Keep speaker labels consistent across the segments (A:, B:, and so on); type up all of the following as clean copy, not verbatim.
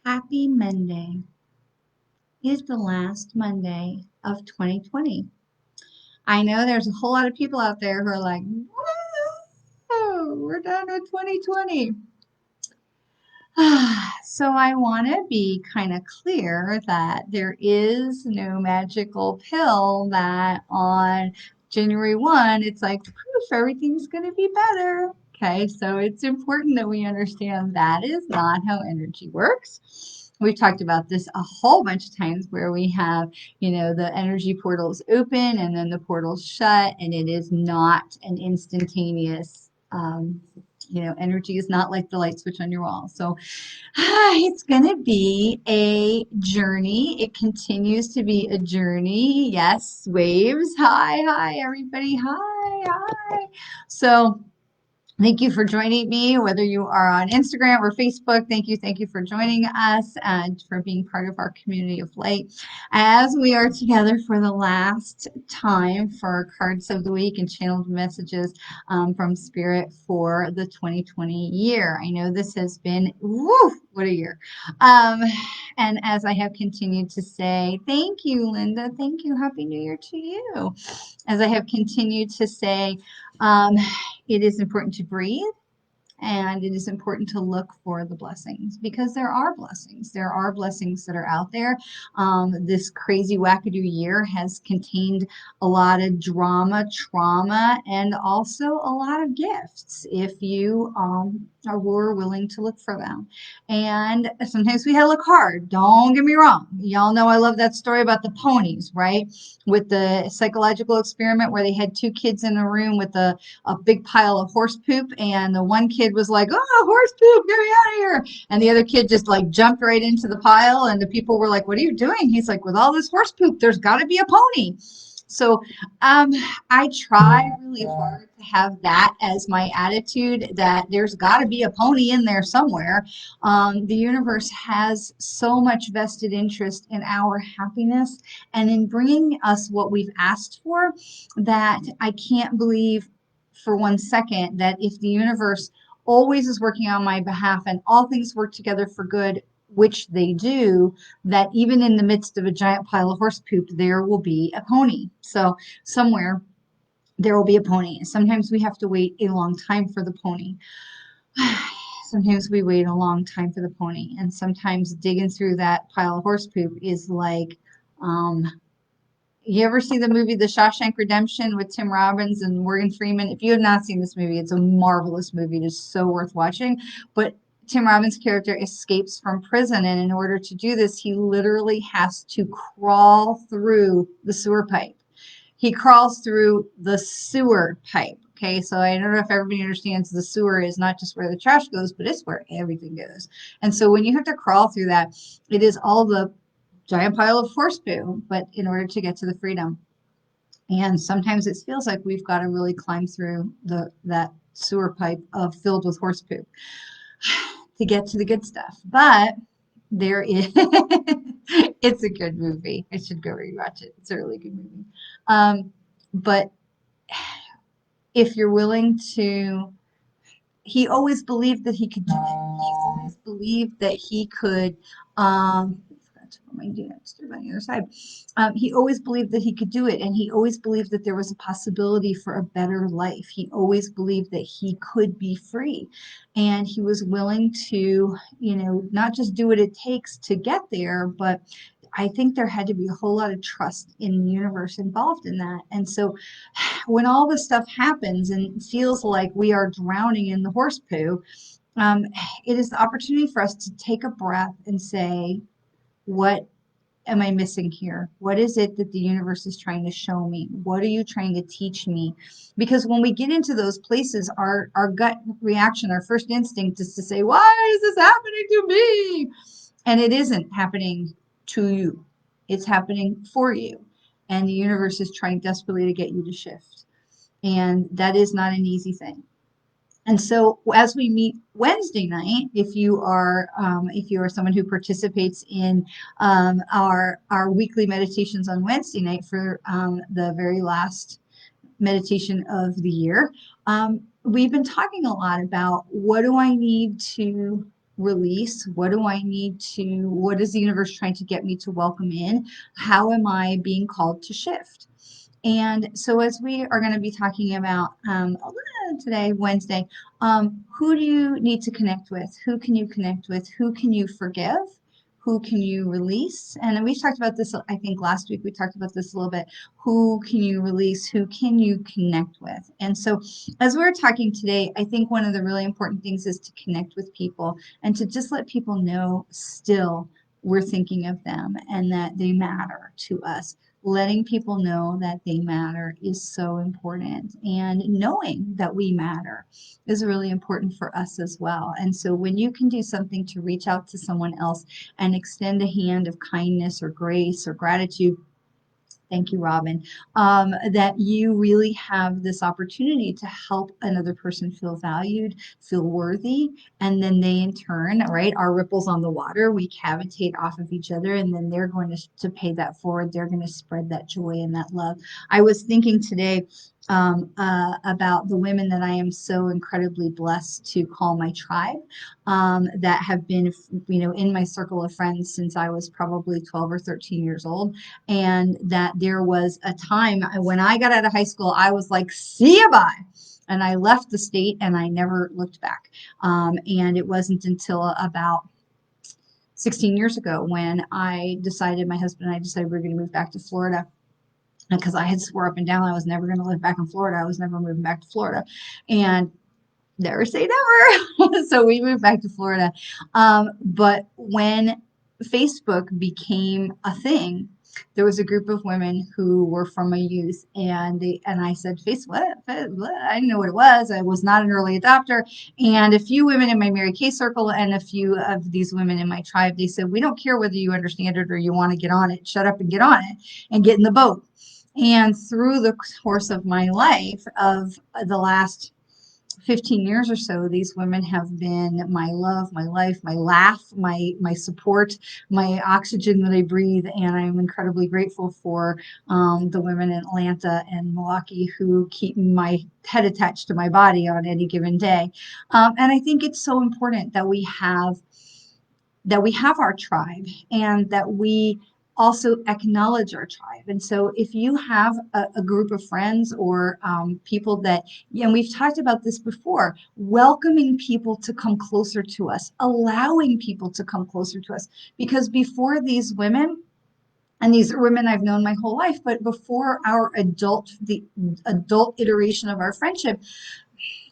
A: Happy Monday. It is the last Monday of 2020. I know there's a whole lot of people out there who are like, whoa, we're done with 2020. So I want to be kind of clear that there is no magical pill that on January 1, it's like, poof, everything's going to be better. Okay, so it's important that we understand that is not how energy works. We've talked about this a whole bunch of times where we have, the energy portals open and then the portals shut, and it is not an instantaneous, energy is not like the light switch on your wall. So it's going to be a journey. It continues to be a journey. Yes, waves. Hi, everybody. Hi. So, thank you for joining me, whether you are on Instagram or Facebook. Thank you for joining us and for being part of our community of light. As we are together for the last time for cards of the week and channeled messages from Spirit for the 2020 year. I know this has been, woo, what a year. And as I have continued to say, thank you, Linda. Thank you. Happy New Year to you. As I have continued to say, it is important to breathe, and it is important to look for the blessings because there are blessings. There are blessings that are out there. This crazy wackadoo year has contained a lot of drama, trauma, and also a lot of gifts if you were willing to look for them. And sometimes we had to look hard. Don't get me wrong. Y'all know I love that story about the ponies, right? With the psychological experiment where they had two kids in a room with a big pile of horse poop, and the one kid was like, oh, horse poop, get me out of here. And the other kid just like jumped right into the pile, and the people were like, what are you doing? He's like, with all this horse poop, there's got to be a pony. So I try really hard to have that as my attitude, that there's got to be a pony in there somewhere. The universe has so much vested interest in our happiness and in bringing us what we've asked for, that I can't believe for one second that if the universe always is working on my behalf and all things work together for good, which they do, that even in the midst of a giant pile of horse poop, there will be a pony. So somewhere there will be a pony. Sometimes we have to wait a long time for the pony. Sometimes we wait a long time for the pony. And sometimes digging through that pile of horse poop is like, you ever see the movie The Shawshank Redemption with Tim Robbins and Morgan Freeman? If you have not seen this movie, it's a marvelous movie. It is so worth watching. But Tim Robbins' character escapes from prison, and in order to do this, he literally has to crawl through the sewer pipe. He crawls through the sewer pipe. Okay, so I don't know if everybody understands the sewer is not just where the trash goes, but it's where everything goes. And so when you have to crawl through that, it is all the giant pile of horse poo, but in order to get to the freedom. And sometimes it feels like we've got to really climb through that sewer pipe filled with horse poop to get to the good stuff. But there is, it's a good movie. I should go rewatch it. It's a really good movie. But if you're willing to, he always believed that he could do it. He always believed that he could, my units on the other side. He always believed that he could do it, and he always believed that there was a possibility for a better life. He always believed that he could be free, and he was willing to, not just do what it takes to get there, but I think there had to be a whole lot of trust in the universe involved in that. And so when all this stuff happens and it feels like we are drowning in the horse poo, it is the opportunity for us to take a breath and say, what am I missing here? What is it that the universe is trying to show me? What are you trying to teach me? Because when we get into those places, our gut reaction, our first instinct is to say, why is this happening to me? And it isn't happening to you. It's happening for you. And the universe is trying desperately to get you to shift. And that is not an easy thing. And so as we meet Wednesday night, if you are someone who participates in our weekly meditations on Wednesday night for the very last meditation of the year, we've been talking a lot about what do I need to release? What do I need to, what is the universe trying to get me to welcome in? How am I being called to shift? And so, as we are going to be talking about today, Wednesday, who do you need to connect with? Who can you connect with? Who can you forgive? Who can you release? And we've talked about this, I think last week we talked about this a little bit. Who can you release? Who can you connect with? And so, as we're talking today, I think one of the really important things is to connect with people and to just let people know still we're thinking of them and that they matter to us. Letting people know that they matter is so important, and knowing that we matter is really important for us as well. And so when you can do something to reach out to someone else and extend a hand of kindness or grace or gratitude, thank you, Robin. That you really have this opportunity to help another person feel valued, feel worthy, and then they in turn, right, our ripples on the water, we cavitate off of each other, and then they're going to pay that forward. They're going to spread that joy and that love. I was thinking today about the women that I am so incredibly blessed to call my tribe, that have been, in my circle of friends since I was probably 12 or 13 years old. And that there was a time when I got out of high school, I was like, see ya, bye. And I left the state and I never looked back. And it wasn't until about 16 years ago when my husband and I decided we were going to move back to Florida, because I had swore up and down I was never going to live back in Florida. I was never moving back to Florida. And never say never. So we moved back to Florida. But when Facebook became a thing, there was a group of women who were from my youth, and I said, "Face what? What? I didn't know what it was. I was not an early adopter." And a few women in my Mary Kay circle and a few of these women in my tribe, they said, "We don't care whether you understand it or you want to get on it. Shut up and get on it and get in the boat." And through the course of my life, of the last 15 years or so, these women have been my love, my life, my laugh, my support, my oxygen that I breathe, and I'm incredibly grateful for the women in Atlanta and Milwaukee who keep my head attached to my body on any given day. And I think it's so important that we have our tribe, and that we also acknowledge our tribe. And so if you have a group of friends or people that, and we've talked about this before, welcoming people to come closer to us, allowing people to come closer to us, because before these women, and these are women I've known my whole life, but before the adult iteration of our friendship,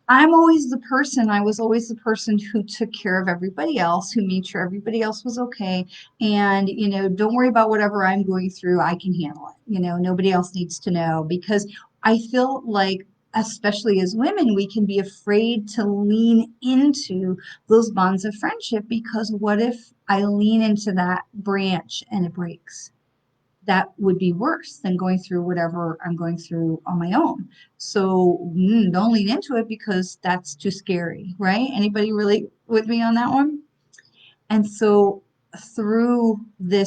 A: I was always the person who took care of everybody else, who made sure everybody else was okay. And, don't worry about whatever I'm going through. I can handle it. Nobody else needs to know, because I feel like, especially as women, we can be afraid to lean into those bonds of friendship, because what if I lean into that branch and it breaks? That would be worse than going through whatever I'm going through on my own. So don't lean into it, because that's too scary, right? Anybody relate with me on that one? And so through the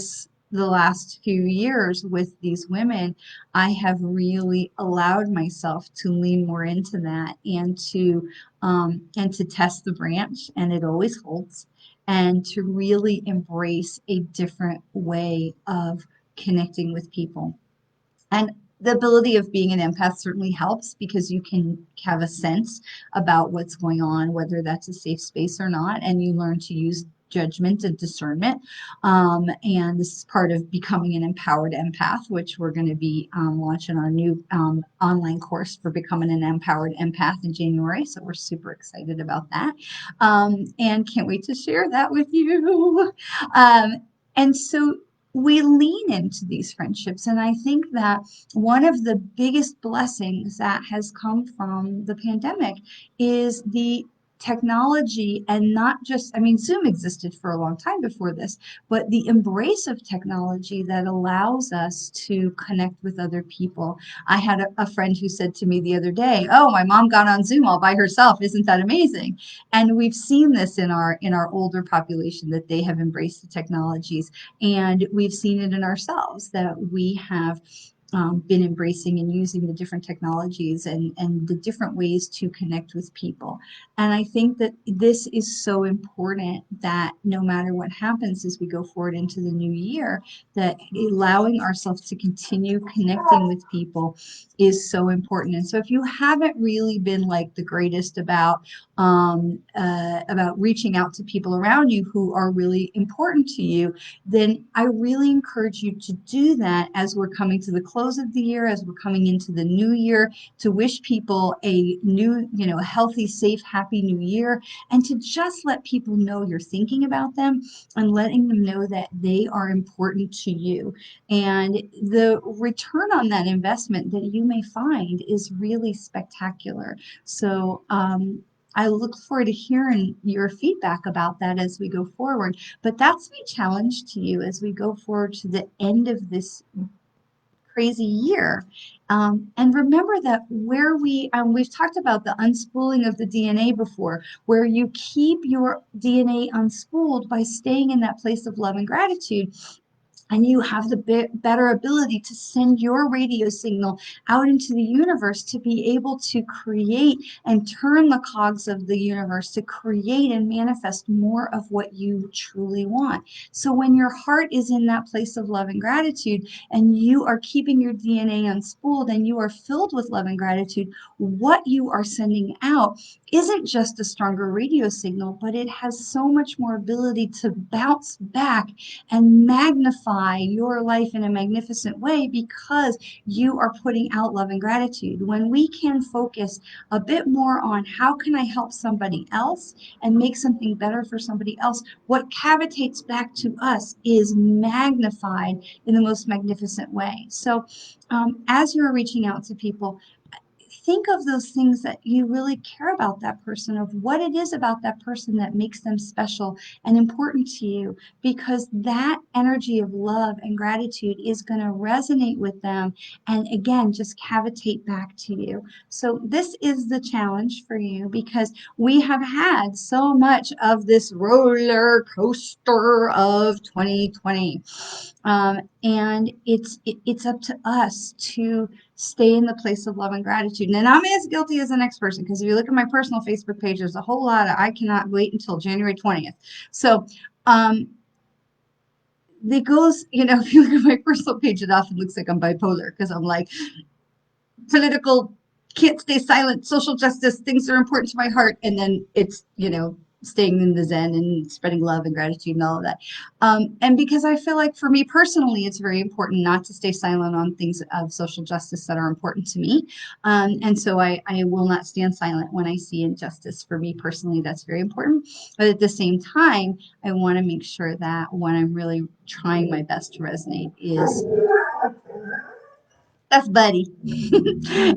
A: last few years with these women, I have really allowed myself to lean more into that, and to test the branch, and it always holds, and to really embrace a different way of connecting with people. And the ability of being an empath certainly helps, because you can have a sense about what's going on, whether that's a safe space or not, and you learn to use judgment and discernment. And this is part of becoming an empowered empath, which we're going to be launching our new online course for becoming an empowered empath in January. So we're super excited about that, and can't wait to share that with you. And so we lean into these friendships. And I think that one of the biggest blessings that has come from the pandemic is the technology, and not just, Zoom existed for a long time before this, but the embrace of technology that allows us to connect with other people. I had a friend who said to me the other day, "Oh, my mom got on Zoom all by herself. Isn't that amazing?" And we've seen this in our older population, that they have embraced the technologies, and we've seen it in ourselves, that we have been embracing and using the different technologies and the different ways to connect with people. And I think that this is so important that no matter what happens as we go forward into the new year, that allowing ourselves to continue connecting with people is so important. And so if you haven't really been like the greatest about reaching out to people around you who are really important to you, then I really encourage you to do that as we're coming to the close of the year, as we're coming into the new year, to wish people a new, a healthy, safe, happy new year, and to just let people know you're thinking about them and letting them know that they are important to you. And the return on that investment that you may find is really spectacular. So, I look forward to hearing your feedback about that as we go forward. But that's my challenge to you as we go forward to the end of this crazy year. And remember that we've talked about the unspooling of the DNA before, where you keep your DNA unspooled by staying in that place of love and gratitude. And you have the better ability to send your radio signal out into the universe to be able to create and turn the cogs of the universe to create and manifest more of what you truly want. So when your heart is in that place of love and gratitude, and you are keeping your DNA unspooled and you are filled with love and gratitude, what you are sending out isn't just a stronger radio signal, but it has so much more ability to bounce back and magnify your life in a magnificent way because you are putting out love and gratitude. When we can focus a bit more on how can I help somebody else and make something better for somebody else, what cavitates back to us is magnified in the most magnificent way. So as you're reaching out to people, think of those things that you really care about that person, of what it is about that person that makes them special and important to you, because that energy of love and gratitude is going to resonate with them and again just cavitate back to you. So this is the challenge for you because we have had so much of this roller coaster of 2020. And it's up to us to stay in the place of love and gratitude. And I'm as guilty as the next person because if you look at my personal Facebook page, there's a whole lot of I cannot wait until January 20th. So it goes, if you look at my personal page, it often looks like I'm bipolar because I'm like political, can't stay silent, social justice, things that are important to my heart. And then it's, staying in the Zen and spreading love and gratitude and all of that. And because I feel like for me personally, it's very important not to stay silent on things of social justice that are important to me. And so I will not stand silent when I see injustice. For me personally, that's very important. But at the same time, I want to make sure that when I'm really trying my best to resonate is that's Buddy,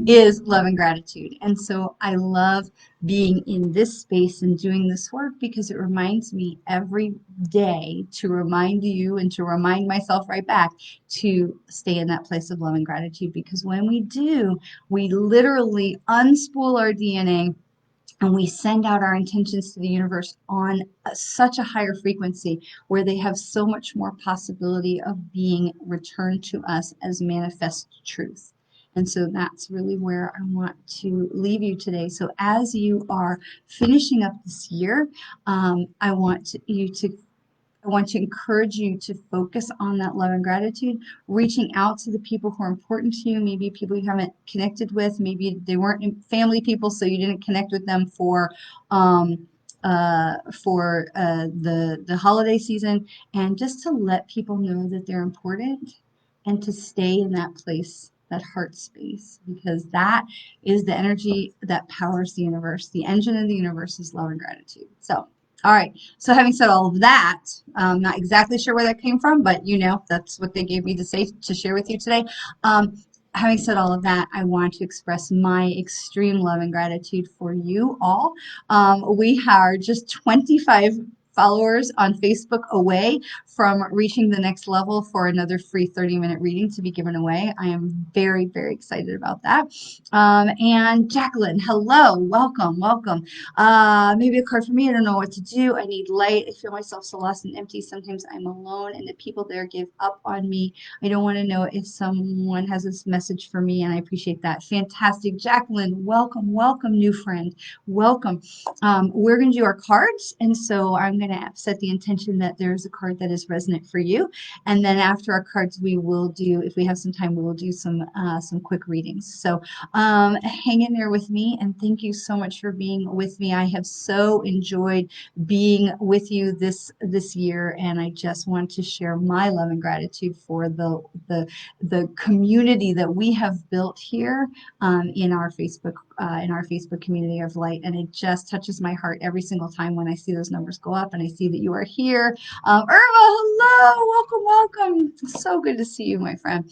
A: is love and gratitude. And so I love being in this space and doing this work because it reminds me every day to remind you and to remind myself right back to stay in that place of love and gratitude. Because when we do, we literally unspool our DNA and we send out our intentions to the universe on such a higher frequency where they have so much more possibility of being returned to us as manifest truth. And so that's really where I want to leave you today. So as you are finishing up this year, I want to encourage you to focus on that love and gratitude, reaching out to the people who are important to you, maybe people you haven't connected with, maybe they weren't family people, so you didn't connect with them um, the holiday season, and just to let people know that they're important and to stay in that place, that heart space, because that is the energy that powers the universe. The engine of the universe is love and gratitude. So, all right. So having said all of that, I'm not exactly sure where that came from, but that's what they gave me to say to share with you today. Having said all of that, I want to express my extreme love and gratitude for you all. We are just 25 followers on Facebook away from reaching the next level for another free 30-minute reading to be given away. I am very, very excited about that. And Jacqueline, hello, welcome, welcome. Maybe a card for me. I don't know what to do. I need light. I feel myself so lost and empty. Sometimes I'm alone and the people there give up on me. I don't want to know if someone has this message for me, and I appreciate that. Fantastic. Jacqueline, welcome, welcome, new friend. Welcome. We're going to do our cards, and so I'm going to set the intention that there's a card that is resonant for you. And then after our cards, we will do, if we have some time, we will do some quick readings. So hang in there with me, and thank you so much for being with me. I have so enjoyed being with you this year, and I just want to share my love and gratitude for the community that we have built here in our Facebook community of light, and it just touches my heart every single time when I see those numbers go up and I see that you are here. Irma, hello, welcome, welcome. So good to see you, my friend.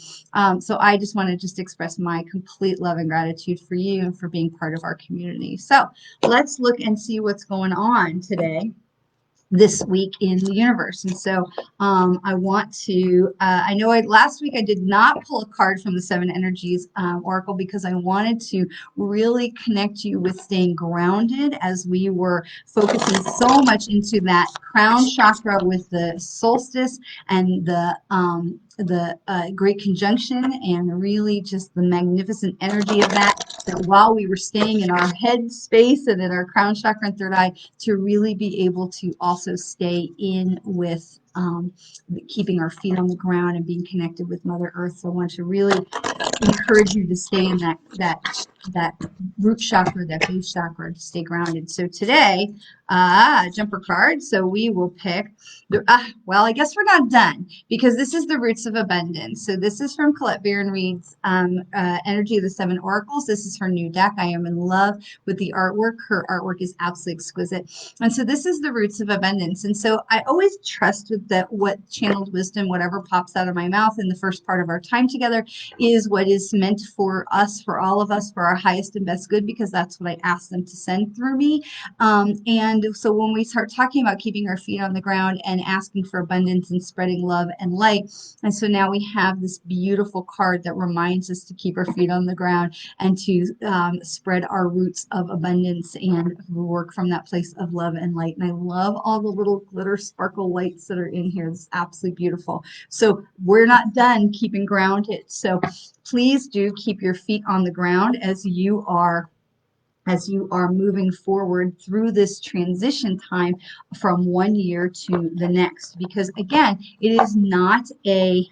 A: So I just want to just express my complete love and gratitude for you and for being part of our community. So let's look and see what's going on today, this week in the universe. And so I want to, I know last week I did not pull a card from the Seven Energies Oracle because I wanted to really connect you with staying grounded as we were focusing so much into that crown chakra with the solstice and the great conjunction, and really just the magnificent energy of that while we were staying in our head space and in our crown chakra and third eye, to really be able to also stay in with keeping our feet on the ground and being connected with Mother Earth. So I want to really encourage you to stay in that root chakra, that base chakra, to stay grounded. So today, jumper card. So we will pick, well, I guess we're not done because this is the Roots of Abundance. So this is from Colette Baron Reed's Energy of the Seven Oracles. This is her new deck. I am in love with the artwork. Her artwork is absolutely exquisite. And so this is the Roots of Abundance. And so I always trust with that what channeled wisdom, whatever pops out of my mouth in the first part of our time together, is what is meant for us, for all of us, for our highest and best good, because that's what I ask them to send through me. And so when we start talking about keeping our feet on the ground and asking for abundance and spreading love and light, and so now we have this beautiful card that reminds us to keep our feet on the ground and to spread our roots of abundance and work from that place of love and light. And I love all the little glitter sparkle lights that are in here. It's absolutely beautiful. So we're not done keeping grounded. So please do keep your feet on the ground as you are moving forward through this transition time from one year to the next. Because again, it is not a,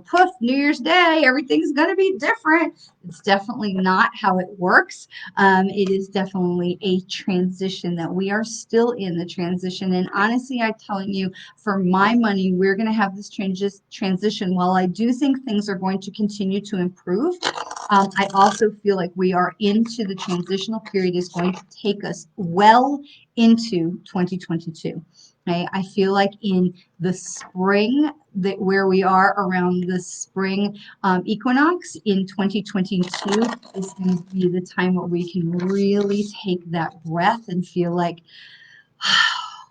A: poof, New Year's Day, everything's going to be different. It's definitely not how it works. It is definitely a transition that we are still in the transition. And honestly, I'm telling you, for my money, we're going to have this transition. While I do think things are going to continue to improve, I also feel like we are into the transitional period is going to take us well into 2022. Okay? I feel like in the spring, that where we are around the spring equinox in 2022 is going to be the time where we can really take that breath and feel like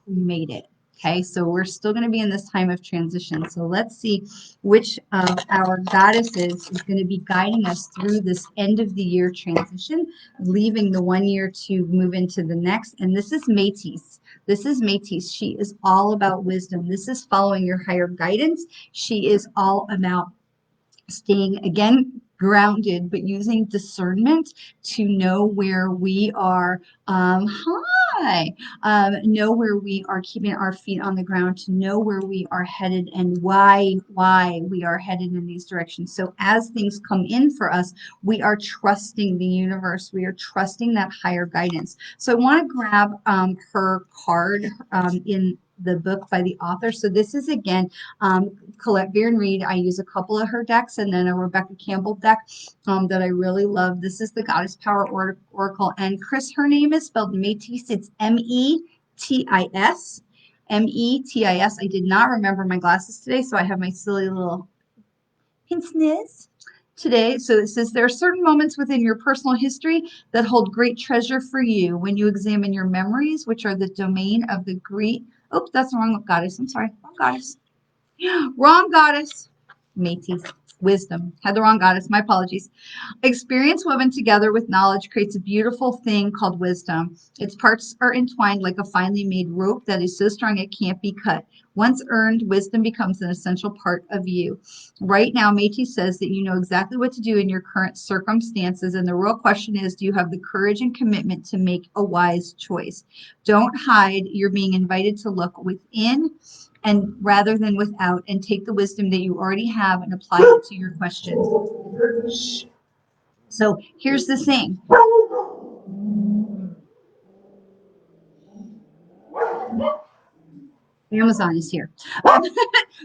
A: we made it. Okay, so we're still going to be in this time of transition. So let's see which of our goddesses is going to be guiding us through this end of the year transition, leaving the 1 year to move into the next. And this is Métis. This is Métis. She is all about wisdom. This is following your higher guidance. She is all about staying, again, grounded, but using discernment to know where we are, know where we are keeping our feet on the ground, to know where we are headed and why we are headed in these directions. So as things come in for us, we are trusting the universe. We are trusting that higher guidance. So I want to grab her card in the book by the author. So this is, again, Colette Baron Reed. I use a couple of her decks and then a Rebecca Campbell deck that I really love. This is the Goddess Power Oracle. And Chris, her name is spelled Métis. It's M-E-T-I-S. M-E-T-I-S. I did not remember my glasses today, so I have my silly little pince-nez today. So it says, there are certain moments within your personal history that hold great treasure for you. When you examine your memories, which are the domain of the Oops, that's the wrong goddess. I'm sorry. Wrong goddess. Wrong goddess. Métis. Wisdom. Had the wrong goddess. My apologies. Experience woven together with knowledge creates a beautiful thing called wisdom. Its parts are entwined like a finely made rope that is so strong it can't be cut. Once earned, wisdom becomes an essential part of you. Right now, Métis says that you know exactly what to do in your current circumstances, and the real question is, do you have the courage and commitment to make a wise choice? Don't hide. You're being invited to look within and rather than without, and take the wisdom that you already have and apply it to your questions. So here's the thing. Amazon is here.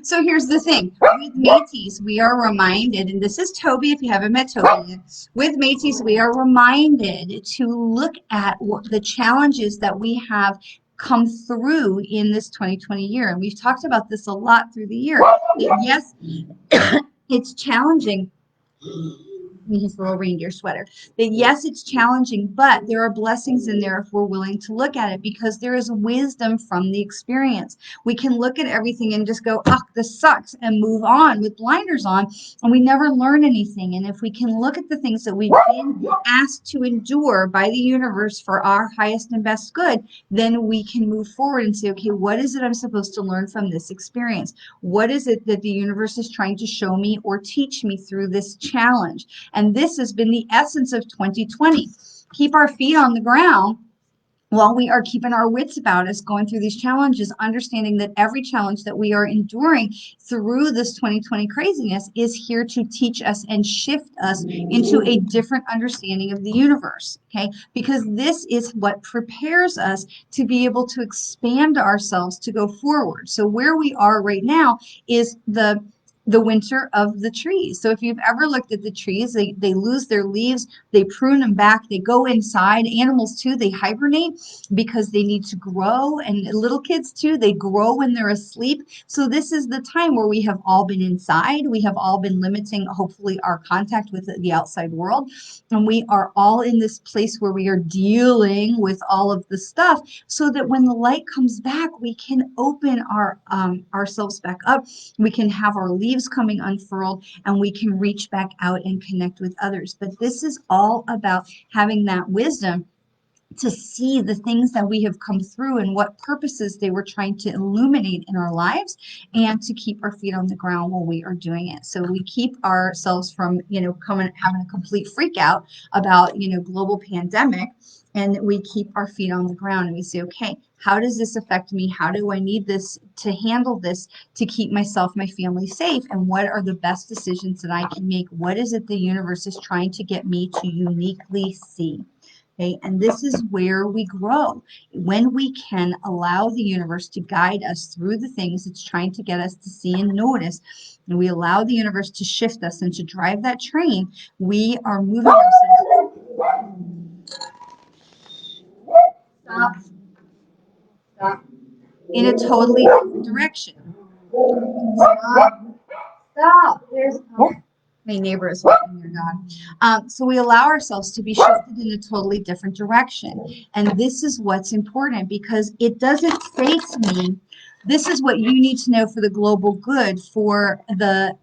A: So here's the thing. With Métis, we are reminded, and this is Toby if you haven't met Toby yet. With Métis, we are reminded to look at the challenges that we have come through in this 2020 year. And we've talked about this a lot through the year. Yes, it's challenging. His little reindeer sweater. That yes, it's challenging, but there are blessings in there if we're willing to look at it because there is wisdom from the experience. We can look at everything and just go, "Ah, this sucks," and move on with blinders on, and we never learn anything. And if we can look at the things that we've been asked to endure by the universe for our highest and best good, then we can move forward and say, okay, what is it I'm supposed to learn from this experience? What is it that the universe is trying to show me or teach me through this challenge? And this has been the essence of 2020. Keep our feet on the ground while we are keeping our wits about us going through these challenges, understanding that every challenge that we are enduring through this 2020 craziness is here to teach us and shift us into a different understanding of the universe, okay? Because this is what prepares us to be able to expand ourselves to go forward. So where we are right now is the winter of the trees. So if you've ever looked at the trees, they lose their leaves, they prune them back, they go inside. Animals too, they hibernate because they need to grow. And little kids too, they grow when they're asleep. So this is the time where we have all been inside. We have all been limiting, hopefully, our contact with the outside world. And we are all in this place where we are dealing with all of the stuff so that when the light comes back, we can open ourselves back up. We can have our leaves coming unfurled and we can reach back out and connect with others. But this is all about having that wisdom to see the things that we have come through and what purposes they were trying to illuminate in our lives and to keep our feet on the ground while we are doing it. So we keep ourselves from, having a complete freak out about, global pandemic. And we keep our feet on the ground and we say, okay, how does this affect me? How do I need this to handle this to keep myself, my family safe? And what are the best decisions that I can make? What is it the universe is trying to get me to uniquely see? Okay, and this is where we grow. When we can allow the universe to guide us through the things it's trying to get us to see and notice, and we allow the universe to shift us and to drive that train, we are moving ourselves. Stop. Stop. In a totally different direction. Stop. Stop. There's my neighbor is walking their dog. So we allow ourselves to be shifted in a totally different direction. And this is what's important because it doesn't say to me, this is what you need to know for the global good for the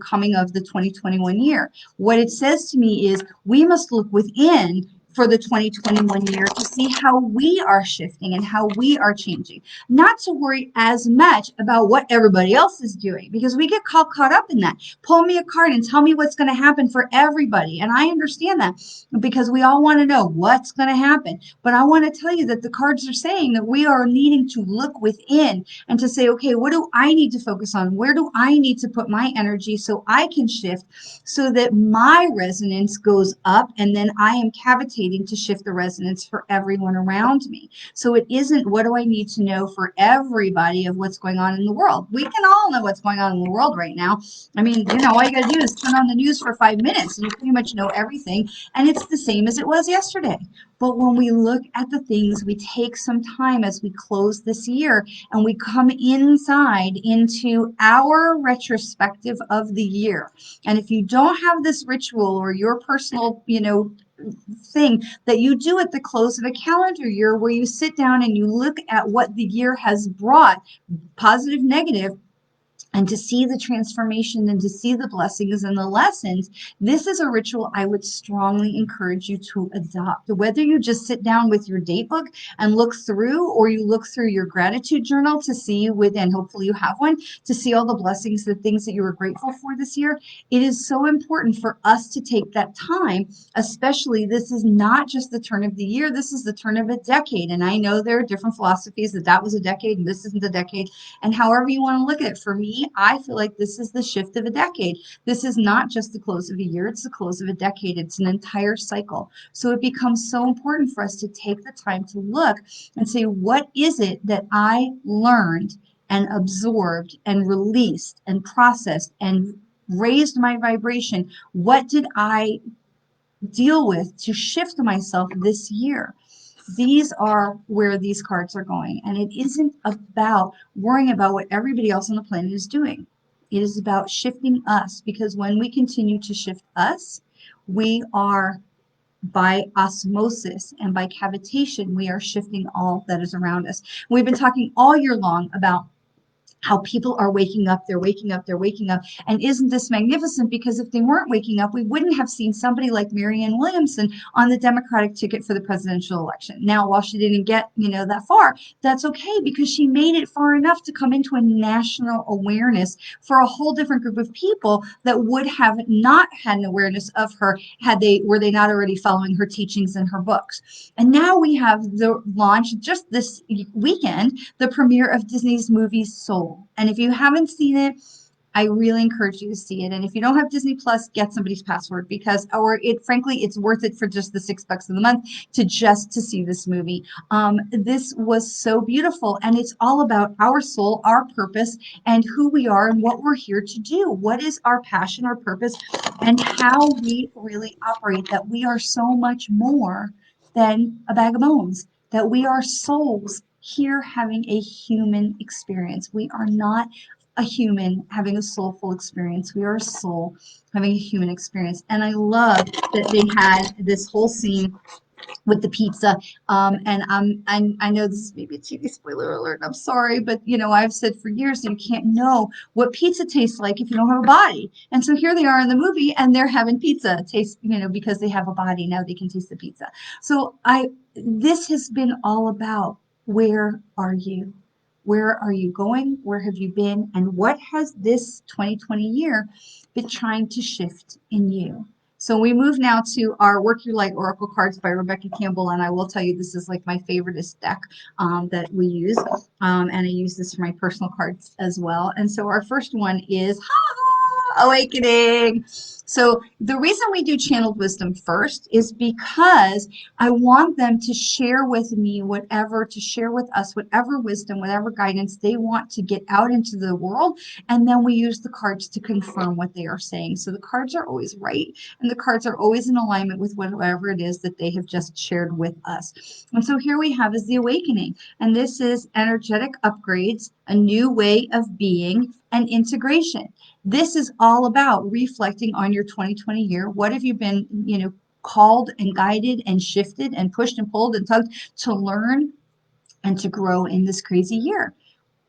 A: coming of the 2021 year. What it says to me is we must look within for the 2021 year to see how we are shifting and how we are changing. Not to worry as much about what everybody else is doing because we get caught up in that. Pull me a card and tell me what's going to happen for everybody. And I understand that because we all want to know what's going to happen. But I want to tell you that the cards are saying that we are needing to look within and to say, okay, what do I need to focus on? Where do I need to put my energy so I can shift so that my resonance goes up and then I am cavitating to shift the resonance for everyone around me. So it isn't what do I need to know for everybody of what's going on in the world. We can all know what's going on in the world right now. I mean, all you got to do is turn on the news for 5 minutes and you pretty much know everything. And it's the same as it was yesterday. But when we look at the things, we take some time as we close this year and we come inside into our retrospective of the year. And if you don't have this ritual or your personal, thing that you do at the close of a calendar year where you sit down and you look at what the year has brought, positive, negative, and to see the transformation and to see the blessings and the lessons. This is a ritual I would strongly encourage you to adopt. Whether you just sit down with your date book and look through, or you look through your gratitude journal to see and hopefully you have one, to see all the blessings, the things that you were grateful for this year. It is so important for us to take that time, especially this is not just the turn of the year, this is the turn of a decade. And I know there are different philosophies that was a decade and this isn't the decade. And however you want to look at it, for me, I feel like this is the shift of a decade. This is not just the close of a year, it's the close of a decade. It's an entire cycle. So it becomes so important for us to take the time to look and say, what is it that I learned and absorbed and released and processed and raised my vibration? What did I deal with to shift myself this year? These are where these cards are going. And it isn't about worrying about what everybody else on the planet is doing. It is about shifting us, because when we continue to shift us, we are, by osmosis and by cavitation, we are shifting all that is around us. We've been talking all year long about how people are waking up, they're waking up, they're waking up. And isn't this magnificent? Because if they weren't waking up, we wouldn't have seen somebody like Marianne Williamson on the Democratic ticket for the presidential election. Now, while she didn't get, that far, that's okay, because she made it far enough to come into a national awareness for a whole different group of people that would have not had an awareness of her were they not already following her teachings and her books. And now we have the launch just this weekend, the premiere of Disney's movie Soul. And if you haven't seen it, I really encourage you to see it. And if you don't have Disney Plus, get somebody's password, frankly, it's worth it for just the $6 a month to see this movie. This was so beautiful, and it's all about our soul, our purpose, and who we are and what we're here to do. What is our passion, our purpose, and how we really operate, that we are so much more than a bag of bones, that we are souls here having a human experience. We are not a human having a soulful experience. We are a soul having a human experience. And I love that they had this whole scene with the pizza. I know this is maybe a TV spoiler alert. I'm sorry, but I've said for years that you can't know what pizza tastes like if you don't have a body. And so here they are in the movie, and they're having pizza taste, because they have a body. Now they can taste the pizza. So this has been all about, where are you? Where are you going? Where have you been? And what has this 2020 year been trying to shift in you? So we move now to our Work Your Light Oracle cards by Rebecca Campbell, and I will tell you, this is like my favoriteest deck that we use, and I use this for my personal cards as well. And so our first one is Awakening. So the reason we do channeled wisdom first is because I want them to share with me to share with us whatever wisdom, whatever guidance they want to get out into the world. And then we use the cards to confirm what they are saying. So the cards are always right, and the cards are always in alignment with whatever it is that they have just shared with us. And so here we have is the awakening. And this is energetic upgrades, a new way of being, and integration. This is all about reflecting on your 2020 year. What have you been, called and guided and shifted and pushed and pulled and tugged to learn and to grow in this crazy year?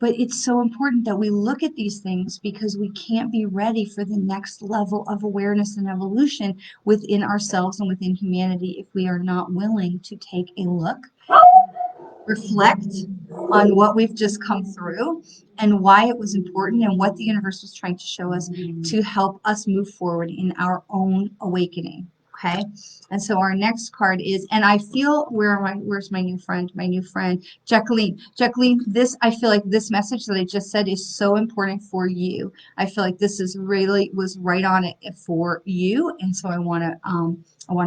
A: But it's so important that we look at these things, because we can't be ready for the next level of awareness and evolution within ourselves and within humanity if we are not willing to take a look, reflect on what we've just come through and why it was important and what the universe was trying to show us to help us move forward in our own awakening. Okay, and so our next card is, and I feel, where's my new friend? My new friend, Jacqueline. Jacqueline, I feel like this message that I just said is so important for you. I feel like this was right on it for you, and so I want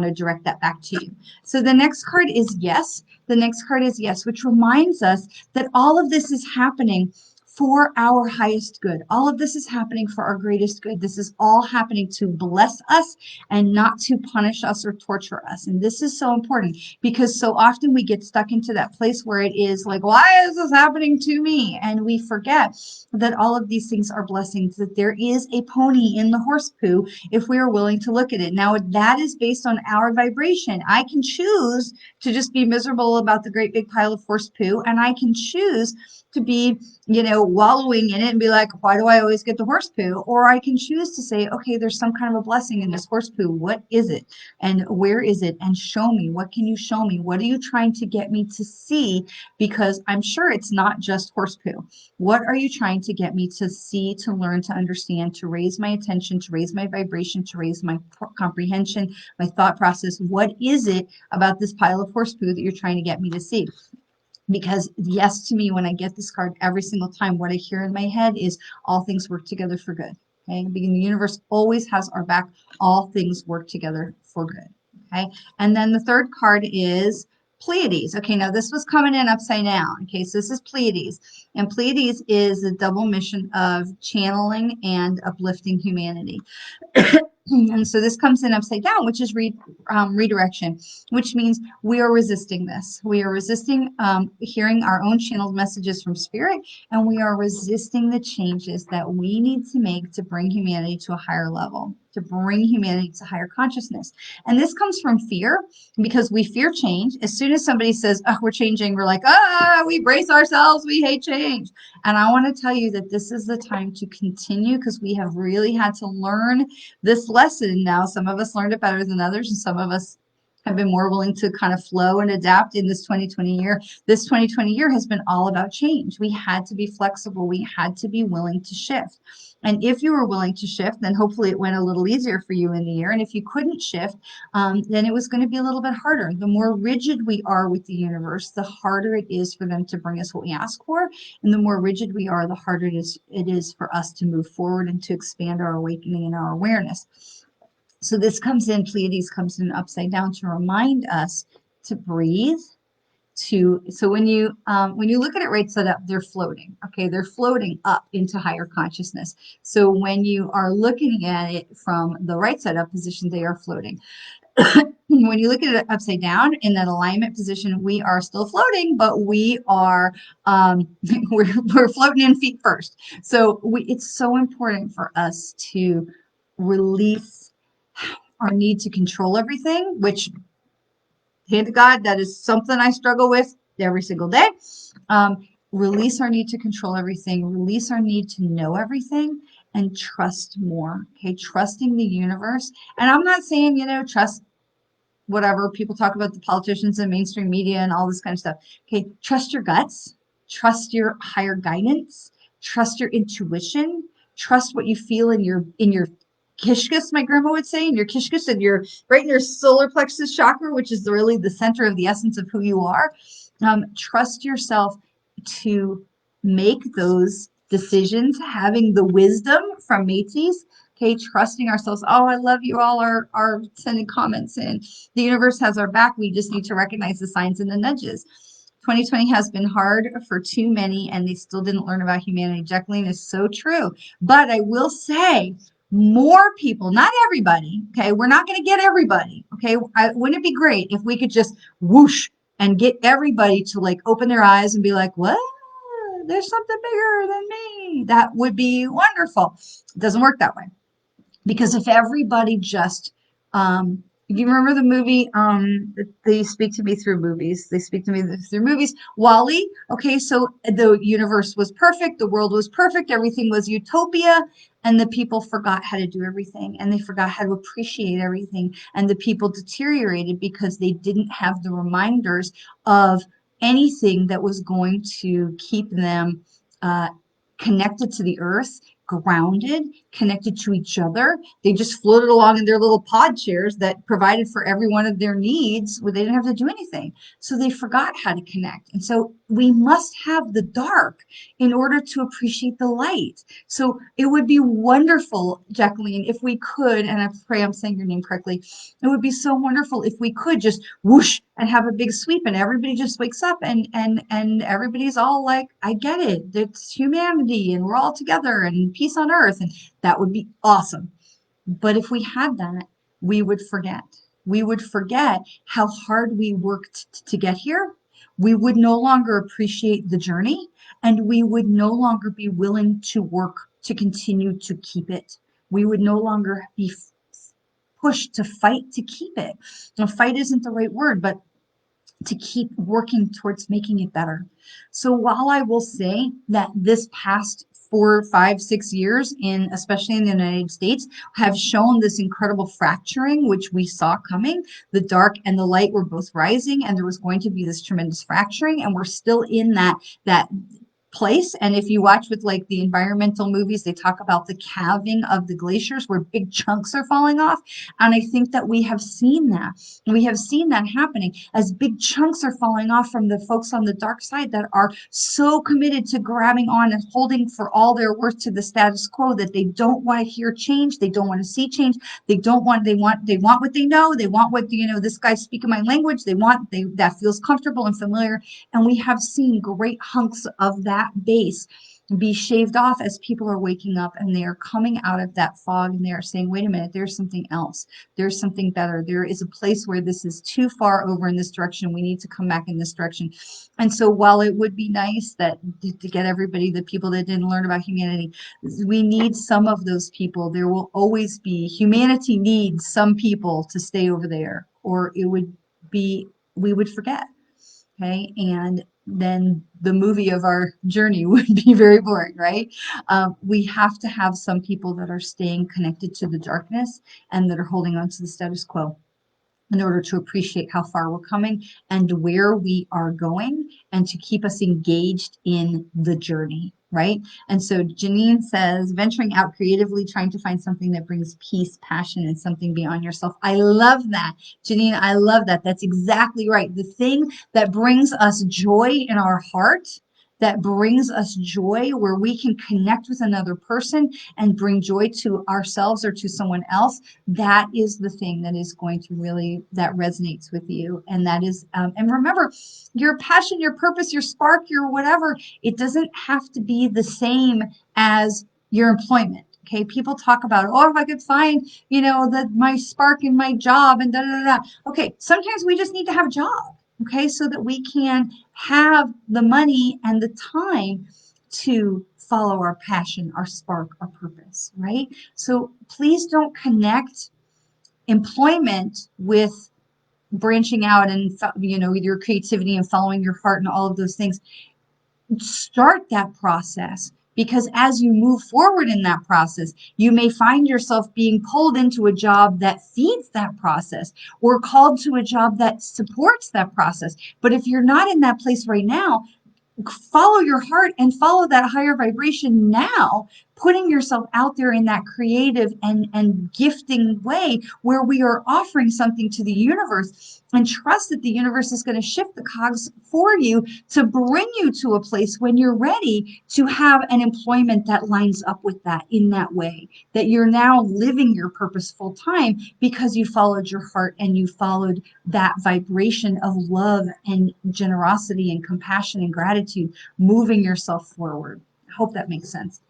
A: to direct that back to you. So the next card is yes. The next card is yes, which reminds us that all of this is happening for our highest good. All of this is happening for our greatest good. This is all happening to bless us and not to punish us or torture us. And this is so important because so often we get stuck into that place where it is like, why is this happening to me? And we forget that all of these things are blessings, that there is a pony in the horse poo if we are willing to look at it. Now, that is based on our vibration. I can choose to just be miserable about the great big pile of horse poo, and I can choose to be, wallowing in it and be like, why do I always get the horse poo? Or I can choose to say, okay, there's some kind of a blessing in this horse poo. What is it? And where is it? And show me. What can you show me? What are you trying to get me to see? Because I'm sure it's not just horse poo. What are you trying to get me to see, to learn, to understand, to raise my attention, to raise my vibration, to raise my comprehension, my thought process? What is it about this pile of horse poo that you're trying to get me to see? Because yes, to me, when I get this card every single time, what I hear in my head is all things work together for good. Okay, because the universe always has our back. All things work together for good. Okay, and then the third card is Pleiades. Okay, now this was coming in upside down. Okay, so this is Pleiades, and Pleiades is the double mission of channeling and uplifting humanity. And so this comes in upside down, which is redirection, which means we are resisting this. We are resisting hearing our own channeled messages from spirit, and we are resisting the changes that we need to make to bring humanity to a higher level, to bring humanity to higher consciousness. And this comes from fear, because we fear change. As soon as somebody says, oh, we're changing, we're like, we brace ourselves, we hate change. And I want to tell you that this is the time to continue, because we have really had to learn this lesson now. Some of us learned it better than others, and some of us have been more willing to kind of flow and adapt in this 2020 year. This 2020 year has been all about change. We had to be flexible. We had to be willing to shift. And if you were willing to shift, then hopefully it went a little easier for you in the year. And if you couldn't shift, then it was going to be a little bit harder. The more rigid we are with the universe, the harder it is for them to bring us what we ask for. And the more rigid we are, the harder it is for us to move forward and to expand our awakening and our awareness. So this comes in, Pleiades comes in upside down to remind us to breathe. So when you look at it right side up, they're floating. Okay, they're floating up into higher consciousness. So when you are looking at it from the right side up position, they are floating. When you look at it upside down in that alignment position, we are still floating, but we are we're floating in feet first. So it's so important for us to release our need to control everything, which, hand to God, that is something I struggle with every single day. Release our need to control everything, release our need to know everything, and trust more. Okay, trusting the universe. And I'm not saying, trust whatever people talk about, the politicians and mainstream media and all this kind of stuff. Okay, trust your guts, trust your higher guidance, trust your intuition, trust what you feel in your kishkus, my grandma would say, in your kishkus, and you're right in your solar plexus chakra, which is really the center of the essence of who you are. Trust yourself to make those decisions, having the wisdom from Métis. Okay, trusting ourselves. Oh, I love you all are sending comments in. The universe has our back. We just need to recognize the signs and the nudges. 2020 has been hard for too many, and they still didn't learn about humanity. Jacqueline is so true. But I will say, more people, not everybody, okay? We're not going to get everybody, okay? Wouldn't it be great if we could just whoosh and get everybody to like open their eyes and be like, what? There's something bigger than me. That would be wonderful. It doesn't work that way. Because if everybody just, you remember the movie, They Speak to Me Through Movies. They Speak to Me Through Movies. Wall-E, okay, so the universe was perfect, the world was perfect, everything was utopia, and the people forgot how to do everything, and they forgot how to appreciate everything, and the people deteriorated because they didn't have the reminders of anything that was going to keep them connected to the earth, grounded, connected to each other. They just floated along in their little pod chairs that provided for every one of their needs where they didn't have to do anything. So they forgot how to connect. And so we must have the dark in order to appreciate the light. So it would be wonderful, Jacqueline, if we could, and I pray I'm saying your name correctly, it would be so wonderful if we could just whoosh and have a big sweep and everybody just wakes up and everybody's all like, I get it. It's humanity and we're all together and peace on earth. And that would be awesome. But if we had that, we would forget. We would forget how hard we worked to get here. We would no longer appreciate the journey, and we would no longer be willing to work to continue to keep it. We would no longer be pushed to fight to keep it. Now, fight isn't the right word, but to keep working towards making it better. So while I will say that this past 4, 5, 6 years especially in the United States, have shown this incredible fracturing, which we saw coming. The dark and the light were both rising, and there was going to be this tremendous fracturing, and we're still in that place. And if you watch with like the environmental movies, they talk about the calving of the glaciers where big chunks are falling off. And I think that we have seen that. We have seen that happening as big chunks are falling off from the folks on the dark side that are so committed to grabbing on and holding for all their worth to the status quo that they don't want to hear change. They don't want to see change. They want what they know. They want what, this guy's speaking my language. That feels comfortable and familiar. And we have seen great hunks of that base be shaved off as people are waking up and they are coming out of that fog and they are saying, wait a minute, there's something else. There's something better. There is a place where this is too far over in this direction. We need to come back in this direction. And so while it would be nice that to get everybody, the people that didn't learn about humanity, we need some of those people. There will always be, humanity needs some people to stay over there, or we would forget. Okay, and then the movie of our journey would be very boring, right? We have to have some people that are staying connected to the darkness and that are holding on to the status quo in order to appreciate how far we're coming and where we are going and to keep us engaged in the journey, right? And so Janine says, venturing out creatively, trying to find something that brings peace, passion, and something beyond yourself. I love that. Janine, I love that. That's exactly right. The thing that brings us joy in our heart, that brings us joy where we can connect with another person and bring joy to ourselves or to someone else, that is the thing that is going to really, that resonates with you. And that is, and remember, your passion, your purpose, your spark, your whatever, it doesn't have to be the same as your employment. Okay, people talk about, oh, if I could find, my spark in my job and da da da. Okay, sometimes we just need to have a job, okay, so that we can have the money and the time to follow our passion, our spark, our purpose, right? So please don't connect employment with branching out and, your creativity and following your heart and all of those things. Start that process, because as you move forward in that process, you may find yourself being pulled into a job that feeds that process or called to a job that supports that process. But if you're not in that place right now, follow your heart and follow that higher vibration now, putting yourself out there in that creative and gifting way where we are offering something to the universe, and trust that the universe is going to shift the cogs for you to bring you to a place when you're ready to have an employment that lines up with that in that way, that you're now living your purpose full time because you followed your heart and you followed that vibration of love and generosity and compassion and gratitude, moving yourself forward. I hope that makes sense.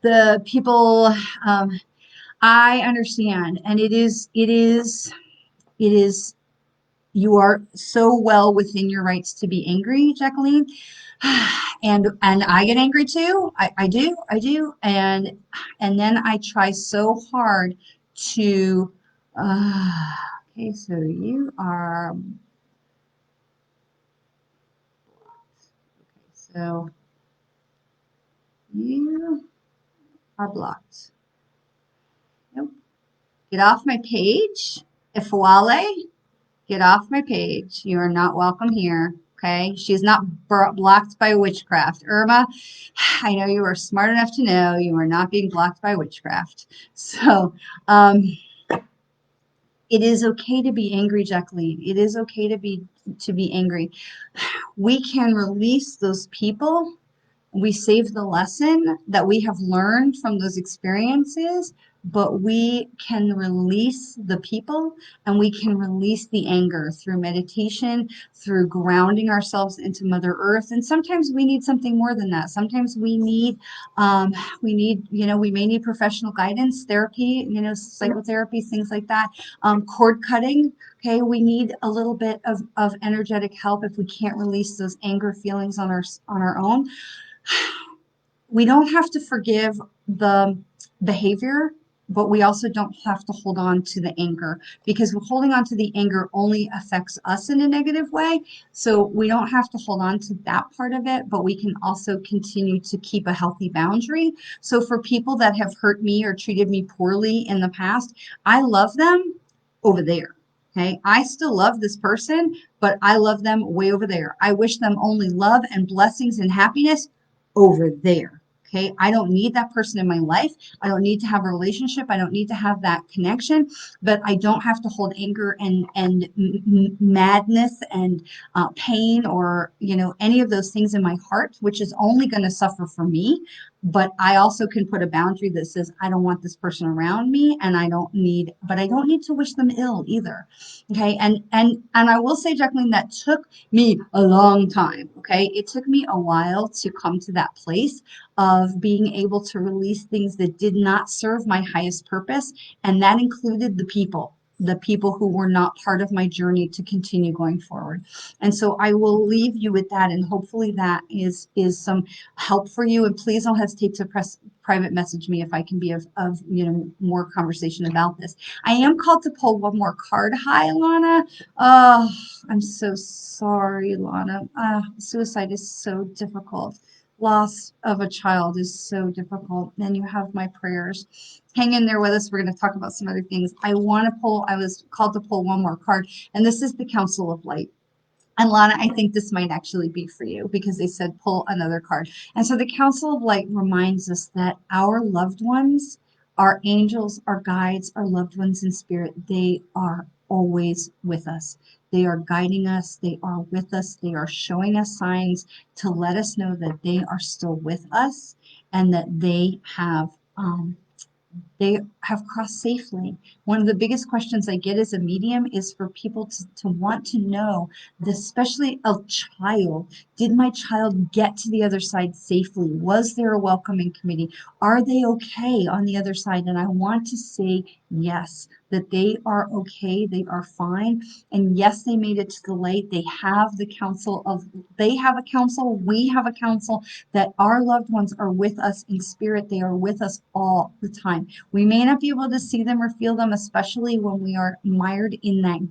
A: The people, I understand, and it is, you are so well within your rights to be angry, Jacqueline. And I get angry too. I do. And then I try so hard to, okay, so you are, okay, so you are blocked. Nope. Get off my page. Ifwale, get off my page. You are not welcome here. Okay, she is not blocked by witchcraft. Irma, I know you are smart enough to know you are not being blocked by witchcraft. So, it is okay to be angry, Jacqueline. It is okay to be angry. We can release those people. We save the lesson that we have learned from those experiences, but we can release the people and we can release the anger through meditation, through grounding ourselves into Mother Earth. And sometimes we need something more than that. Sometimes we may need professional guidance, therapy, psychotherapy, things like that, cord cutting. Okay, we need a little bit of energetic help if we can't release those anger feelings on our own. We don't have to forgive the behavior, but we also don't have to hold on to the anger, because holding on to the anger only affects us in a negative way. So we don't have to hold on to that part of it, but we can also continue to keep a healthy boundary. So for people that have hurt me or treated me poorly in the past, I love them over there. Okay, I still love this person, but I love them way over there. I wish them only love and blessings and happiness over there. Okay, I don't need that person in my life. I don't need to have a relationship. I don't need to have that connection, but I don't have to hold anger and madness and pain, or any of those things in my heart, which is only going to suffer for me. But I also can put a boundary that says I don't want this person around me, and I don't need to wish them ill either. Okay, and I will say, Jacqueline, that took me a long time. Okay, it took me a while to come to that place of being able to release things that did not serve my highest purpose, and that included the people who were not part of my journey to continue going forward. And so I will leave you with that, and hopefully that is some help for you. And please don't hesitate to private message me if I can be of more conversation about this. I am called to pull one more card. Hi, Lana. Oh, I'm so sorry, Lana. Suicide is so difficult. Loss of a child is so difficult, and you have my prayers. Hang in there with us. We're going to talk about some other things. I was called to pull one more card, and this is the Council of Light. And Lana, I think this might actually be for you, because they said pull another card. And so the Council of Light reminds us that our loved ones, our angels, our guides, our loved ones in spirit, they are always with us. They are guiding us. They are with us. They are showing us signs to let us know that they are still with us, and that they have crossed safely. One of the biggest questions I get as a medium is for people to want to know, especially a child, did my child get to the other side safely? Was there a welcoming committee? Are they okay on the other side? And I want to say yes, that they are okay, they are fine. And yes, they made it to the light. They have a council, we have a council, that our loved ones are with us in spirit. They are with us all the time. We may not be able to see them or feel them, especially when we are mired in that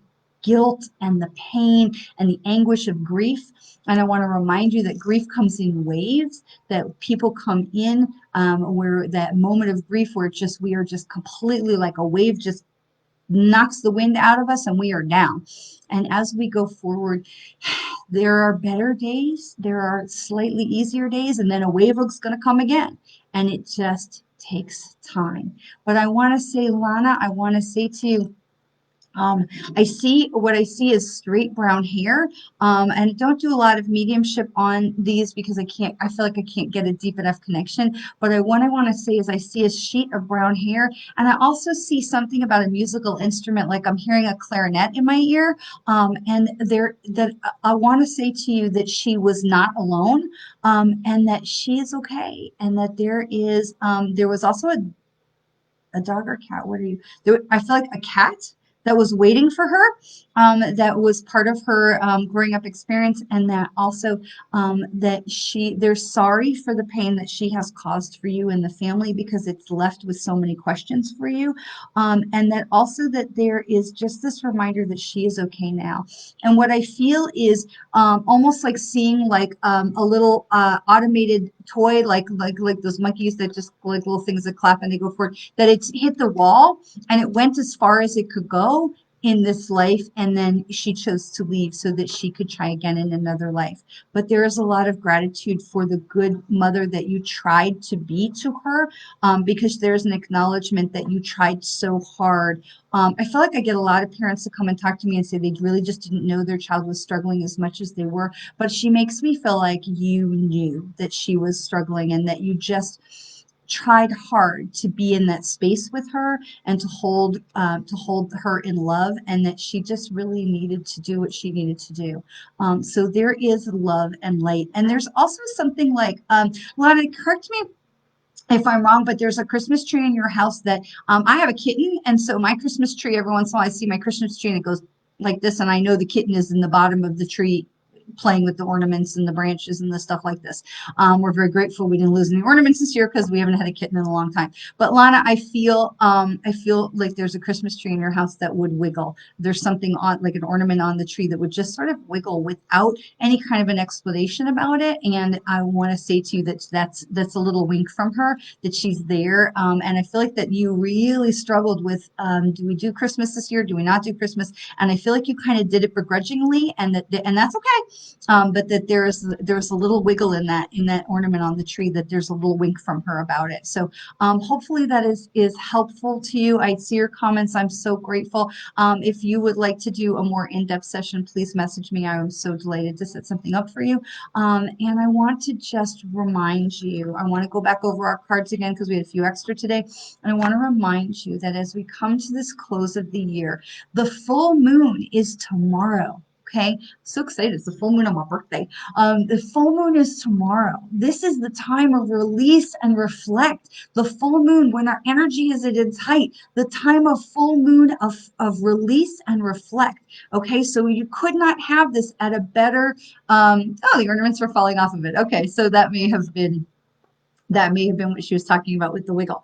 A: guilt and the pain and the anguish of grief. And I want to remind you that grief comes in waves, that people come in where that moment of grief where we are just completely like a wave just knocks the wind out of us and we are down. And as we go forward, there are better days, there are slightly easier days, and then a wave is going to come again. And it just takes time. But I want to say, Lana, I want to say to you, what I see is straight brown hair. And I don't do a lot of mediumship on these because I feel like I can't get a deep enough connection. But what I want to say is I see a sheet of brown hair, and I also see something about a musical instrument, like I'm hearing a clarinet in my ear. I want to say to you that she was not alone, and that she is okay, and that there was also a dog or cat? What are you? I feel like a cat that was waiting for her, that was part of her growing up experience, and that also they're sorry for the pain that she has caused for you and the family, because it's left with so many questions for you, and that also that there is just this reminder that she is okay now. And what I feel is almost like seeing like a little automated toy, like those monkeys that just like little things that clap and they go forward, that it's hit the wall and it went as far as it could go. in this life, and then she chose to leave so that she could try again in another life. But there is a lot of gratitude for the good mother that you tried to be to her, because there's an acknowledgement that you tried so hard. I feel like I get a lot of parents to come and talk to me and say they really just didn't know their child was struggling as much as they were. But she makes me feel like you knew that she was struggling and that you just tried hard to be in that space with her and to hold her in love, and that she just really needed to do what she needed to do. So there is love and light, and there's also something like, Lana, correct me if I'm wrong, but there's a Christmas tree in your house that, I have a kitten, and so my Christmas tree, every once in a while I see my Christmas tree and it goes like this, and I know the kitten is in the bottom of the tree playing with the ornaments and the branches and the stuff like this. We're very grateful we didn't lose any ornaments this year because we haven't had a kitten in a long time. But Lana, I feel like there's a Christmas tree in your house that would wiggle. There's something on, like an ornament on the tree that would just sort of wiggle without any kind of an explanation about it. And I want to say to you that that's a little wink from her that she's there. And I feel like that you really struggled with, do we do Christmas this year? Do we not do Christmas? And I feel like you kind of did it begrudgingly, and that's okay. But that there's a little wiggle in that ornament on the tree, that there's a little wink from her about it. So hopefully that is helpful to you. I see your comments. I'm so grateful. If you would like to do a more in-depth session, please message me. I am so delighted to set something up for you. And I want to just remind you, I want to go back over our cards again because we had a few extra today. And I want to remind you that as we come to this close of the year, the full moon is tomorrow. Okay, so excited. It's the full moon on my birthday. The full moon is tomorrow. This is the time of release and reflect. The full moon, when our energy is at its height, the time of full moon of release and reflect. Okay, so you could not have this at a better, oh, the ornaments were falling off of it. Okay, so that may have been what she was talking about with the wiggle.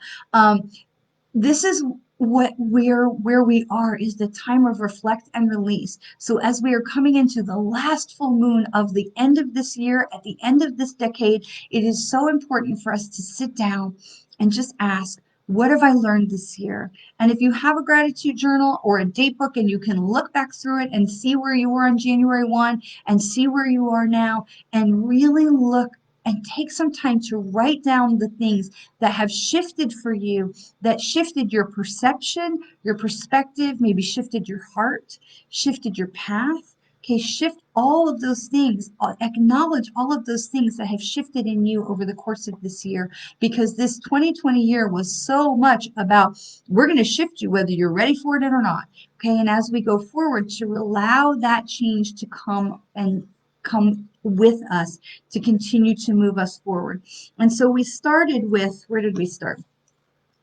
A: This is what where we are, is the time of reflect and release. So as we are coming into the last full moon of the end of this year, at the end of this decade, it is so important for us to sit down and just ask, what have I learned this year? And if you have a gratitude journal or a date book, and you can look back through it and see where you were on January 1 and see where you are now, and really look and take some time to write down the things that have shifted for you, that shifted your perception, your perspective, maybe shifted your heart, shifted your path. Okay, shift all of those things, acknowledge all of those things that have shifted in you over the course of this year, because this 2020 year was so much about, we're going to shift you whether you're ready for it or not. Okay, and as we go forward, to allow that change to come with us, to continue to move us forward. And so we started with, where did we start?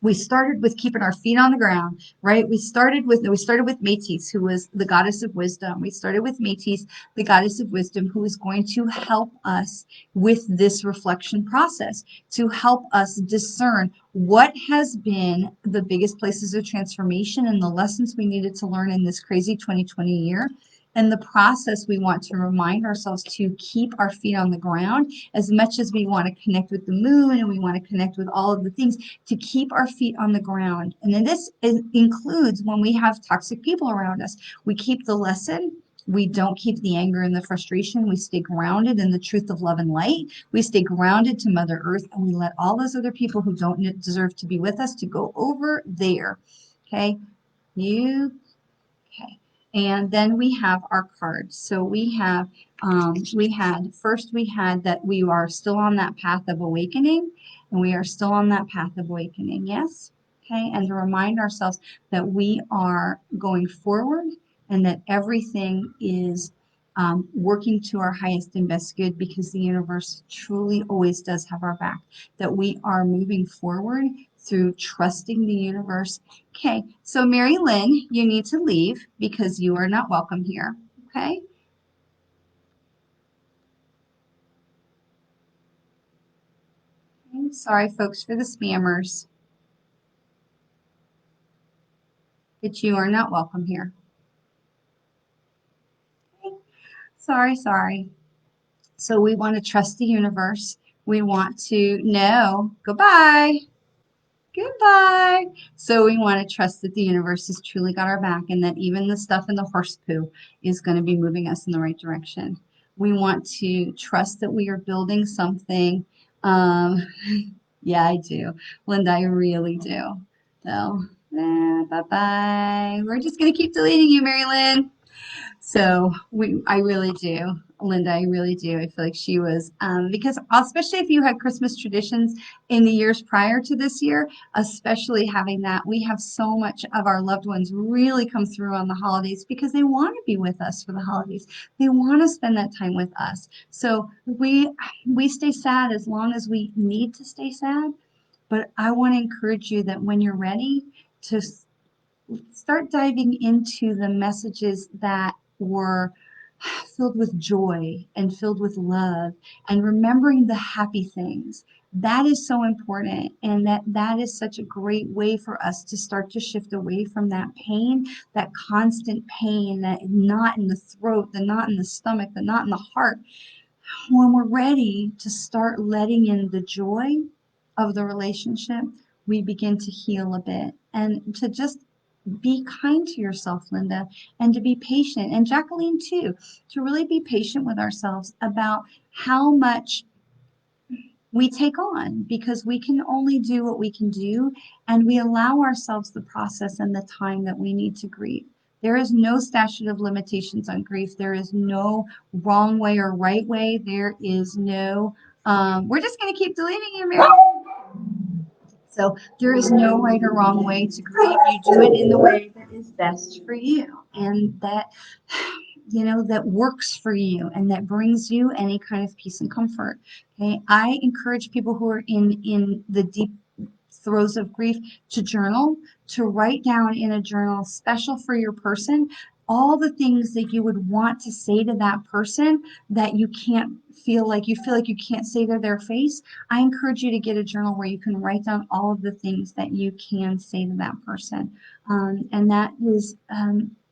A: We started with keeping our feet on the ground, right? We started with Métis, who was the goddess of wisdom. We started with Métis, the goddess of wisdom, who is going to help us with this reflection process, to help us discern what has been the biggest places of transformation and the lessons we needed to learn in this crazy 2020 year. And the process, we want to remind ourselves to keep our feet on the ground, as much as we want to connect with the moon and we want to connect with all of the things, to keep our feet on the ground. And then this includes when we have toxic people around us. We keep the lesson. We don't keep the anger and the frustration. We stay grounded in the truth of love and light. We stay grounded to Mother Earth, and we let all those other people who don't deserve to be with us to go over there. Okay? Okay. And then we have our cards. So we had that we are still on that path of awakening, and we are still on that path of awakening. Yes. Okay. And to remind ourselves that we are going forward, and that everything is working to our highest and best good, because the universe truly always does have our back, that we are moving forward through trusting the universe. Okay, so Mary Lynn, you need to leave because you are not welcome here. Okay? I'm sorry, folks, for the spammers, but you are not welcome here. Okay? Sorry, sorry. So we want to trust the universe. We want to know. Goodbye. Goodbye. So we want to trust that the universe has truly got our back and that even the stuff in the horse poo is going to be moving us in the right direction. We want to trust that we are building something. Um, yeah, I do. Linda, I really do. So, bye-bye. We're just going to keep deleting you, Mary Lynn. So I really do, Linda, I really do. I feel like she was, because especially if you had Christmas traditions in the years prior to this year, especially having that, we have so much of our loved ones really come through on the holidays because they want to be with us for the holidays. They want to spend that time with us. So we stay sad as long as we need to stay sad. But I want to encourage you that when you're ready to start diving into the messages that were filled with joy and filled with love and remembering the happy things. That is so important, and that is such a great way for us to start to shift away from that pain, that constant pain, that knot in the throat, the knot in the stomach, the knot in the heart. When we're ready to start letting in the joy of the relationship, we begin to heal a bit and to just be kind to yourself, Linda, and to be patient, and Jacqueline too, to really be patient with ourselves about how much we take on because we can only do what we can do, and we allow ourselves the process and the time that we need to grieve. There is no statute of limitations on grief. There is no wrong way or right way. There is no, we're just going to keep deleting you, Mary. So there is no right or wrong way to grieve. You do it in the way that is best for you and that that works for you and that brings you any kind of peace and comfort. Okay. I encourage people who are in the deep throes of grief to journal, to write down in a journal special for your person all the things that you would want to say to that person that you can't feel like you can't say to their face. I encourage you to get a journal where you can write down all of the things that you can say to that person. And that is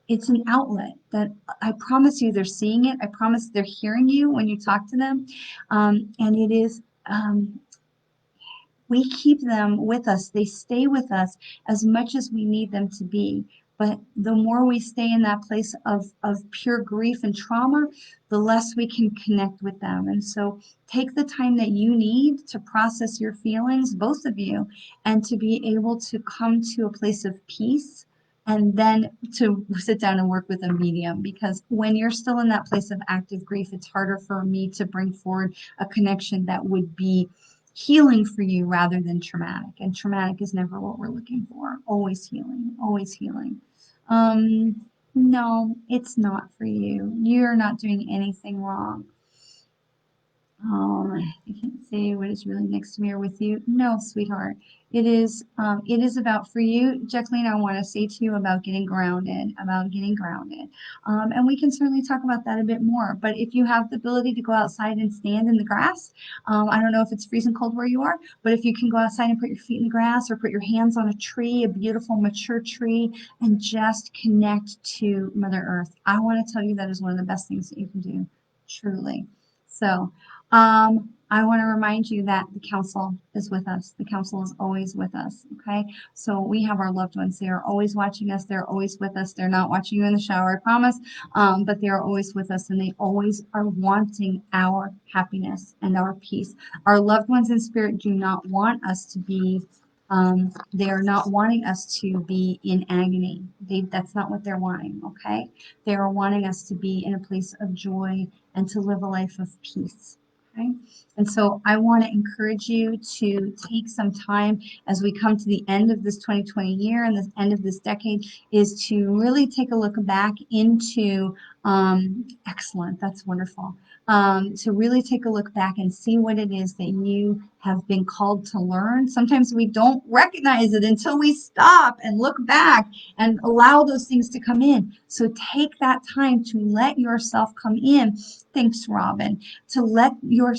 A: it's an outlet that I promise you they're seeing it. I promise they're hearing you when you talk to them. And it is we keep them with us. They stay with us as much as we need them to be. But the more we stay in that place of pure grief and trauma, the less we can connect with them. And so take the time that you need to process your feelings, both of you, and to be able to come to a place of peace and then to sit down and work with a medium. Because when you're still in that place of active grief, it's harder for me to bring forward a connection that would be healing for you rather than traumatic. And traumatic is never what we're looking for. Always healing, always healing. No, it's not for you. You're not doing anything wrong. I can't say what is really next to me or with you. No, sweetheart. It is about for you, Jacqueline, I want to say to you about getting grounded, about getting grounded. And we can certainly talk about that a bit more. But if you have the ability to go outside and stand in the grass, I don't know if it's freezing cold where you are, but if you can go outside and put your feet in the grass or put your hands on a tree, a beautiful mature tree, and just connect to Mother Earth, I want to tell you that is one of the best things that you can do, truly. So, I want to remind you that the council is with us. The council is always with us. Okay. So we have our loved ones. They are always watching us. They're always with us. They're not watching you in the shower, I promise. But they are always with us and they always are wanting our happiness and our peace. Our loved ones in spirit do not want us to be they are not wanting us to be in agony. That's not what they're wanting, okay? They are wanting us to be in a place of joy and to live a life of peace. Okay. And so I want to encourage you to take some time as we come to the end of this 2020 year and the end of this decade is to really take a look back into, excellent, that's wonderful, to really take a look back and see what it is that you have been called to learn. Sometimes we don't recognize it until we stop and look back and allow those things to come in. So take that time to let yourself come in. Thanks, Robin. To let your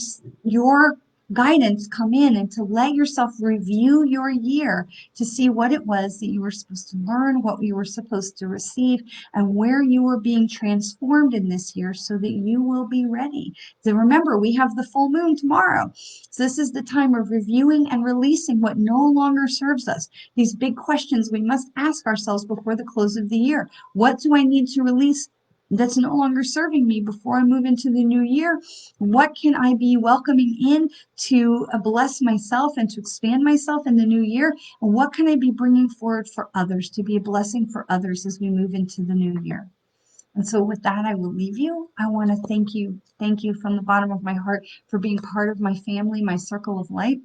A: guidance come in and to let yourself review your year to see what it was that you were supposed to learn, what you were supposed to receive, and where you were being transformed in this year so that you will be ready. So remember, we have the full moon tomorrow. So this is the time of reviewing and releasing what no longer serves us. These big questions we must ask ourselves before the close of the year. What do I need to release that's no longer serving me before I move into the new year? What can I be welcoming in to bless myself and to expand myself in the new year? And what can I be bringing forward for others to be a blessing for others as we move into the new year? And so with that, I will leave you. I want to thank you from the bottom of my heart for being part of my family, my circle of light.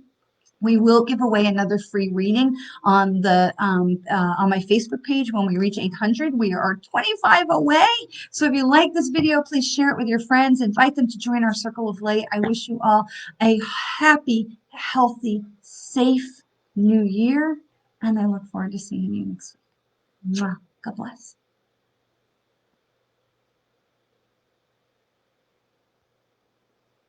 A: We will give away another free reading on the on my Facebook page when we reach 800. We are 25 away. So if you like this video, please share it with your friends. Invite them to join our circle of light. I wish you all a happy, healthy, safe new year. And I look forward to seeing you next week. Mwah. God bless.